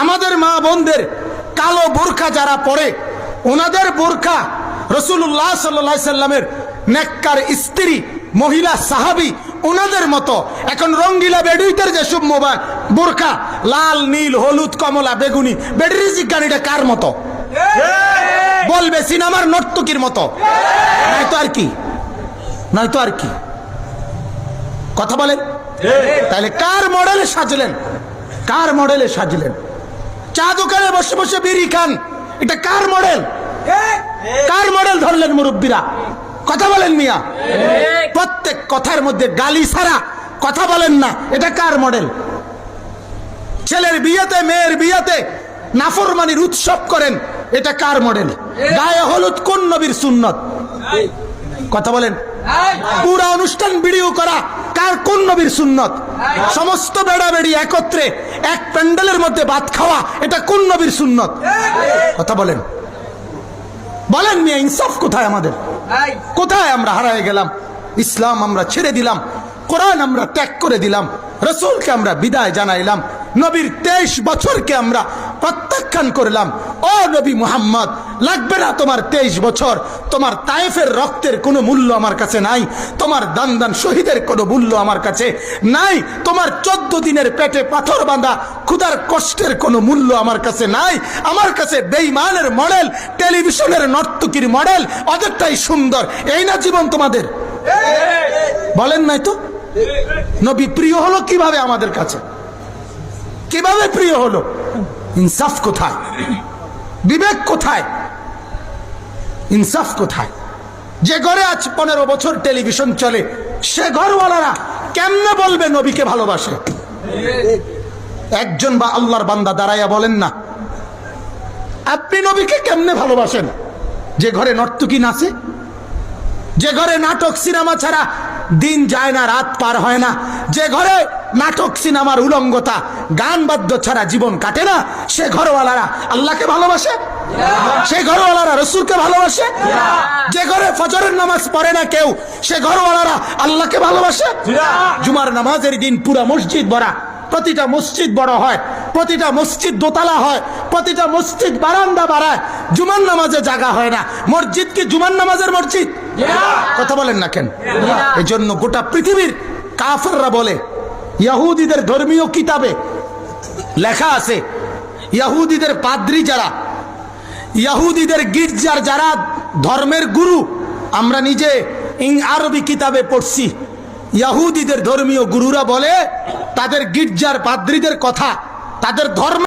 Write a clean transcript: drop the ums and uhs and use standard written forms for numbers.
আমাদের মা বোনদের কালো বোরকা যারা পরে, ওনাদের বোরকা রাসূলুল্লাহ সাল্লাল্লাহু আলাইহি সাল্লামের নেককার স্ত্রী মহিলা সাহাবী ওনাদের মতো এখন রঙ্গিলা বেডুইতের যেসব মোবাইল বোরকা লাল নীল হলুদ কমলা বেগুনি বেডরি জিজ্ঞানিটা কার মতো? বলবে সিনেমার নর্তকীর মতো, নয়তো আর কি, নয়তো আর কি। কথা বলেন। তাহলে কার মডেলে সাজলেন? কার মডেলে সাজলেন? চা দোকানে বসে বসে বিড়ি খান, এটা কার মডেল? কার মডেল ধরলেন মুরব্বীরা? কথা বলেন মিয়া। প্রত্যেক কথার মধ্যে গালি ছাড়া কথা বলেন না, এটা কার মডেল? ছেলের বিয়েতে মেয়ের বিয়েতে নাফরমানির উৎসব করেন, এটা কার মডেল? গায়ে হলুদ কোন নবীর সুন্নত? কথা বলেন। পুরা অনুষ্ঠান ভিডিও করা কার কোন নবীর সুন্নত? সমস্ত বেড়া বেড়ি একত্রে এক প্যান্ডেলের মধ্যে ভাত খাওয়া, এটা কোন নবীর সুন্নত? কথা বলেন। বলেন মিয়া, ইনসাফ কোথায় আমাদের? কোথায় আমরা হারিয়ে গেলাম? ইসলাম আমরা ছেড়ে দিলাম, কোরআন আমরা ত্যাগ করে দিলাম, রাসূলকে আমরা বিদায় জানাইলাম, নবীর 23 বছরকে আমরা প্রত্যাখ্যান করলাম। ও নবী মুহাম্মদ, লাগবে না তোমার 23 বছর, তোমার তায়েফের রক্তের কোনো মূল্য আমার কাছে নাই, তোমার দান দান শহীদের কোনো মূল্য আমার কাছে নাই, তোমার 14 দিনের পেটে পাথর বাঁধা ক্ষুধার কষ্টের কোনো মূল্য আমার কাছে নাই। আমার কাছে বেঈমানের মডেল, টেলিভিশনের নর্তকীর মডেল, অনেকটাই সুন্দর। এই না জীবন তোমাদের? বলেন নাই তো? নবী প্রিয় হলো কিভাবে আমাদের কাছে? কিভাবে প্রিয় হলো? ইনসাফ কোথায়? বিবেক কোথায়? ইনসাফ কোথায়? যে ঘরে আজ 15 বছর টেলিভিশন চলে, সে ঘরওয়ালারা কেমনে বলবে নবীকে ভালোবাসে? একজন বা আল্লাহর বান্দা দাঁড়াইয়া বলেন না, আপনি নবীকে কেমনে ভালোবাসেন? যে ঘরে নর্তকী নাচে, যে ঘরে নাটক সিনেমা ছাড়া দিন যায় না, রাত পার হয় না, যে ঘরে নাটক সিনেমার উলঙ্গতা গান বাদ্য ছাড়া জীবন কাটে না, সে ঘরওয়ালারা আল্লাহকে ভালোবাসে? সে ঘরওয়ালারা রাসূলকে ভালোবাসে? যে ঘরে ফজরের নামাজ পড়ে না কেউ, সে ঘরওয়ালারা আল্লাহকে ভালোবাসে? জুমার নামাজের দিন পুরা মসজিদ ভরা, প্রতিটা মসজিদ বড় হয়, প্রতিটা মসজিদ দোতলা হয়, প্রতিটা মসজিদ বারান্দা বাড়ায়, জুমার নামাজে জায়গা হয় না। মসজিদ কি জুমার নামাজের মসজিদ? কথা বলেন না কেন? এই জন্য গোটা পৃথিবীর কাফেররা বলে, ইহুদিদের ধর্মীয় কিতাবে লেখা আছে, ইহুদিদের পাদ্রী যারা, ইহুদিদের গির্জার যারা ধর্মের গুরু, আমরা নিজে আরবি কিতাবে পড়ছি, ইহুদিদের ধর্মীয় গুরুরা বলে তাদের গির্জার পাদ্রীদের কথা, তাদের ধর্ম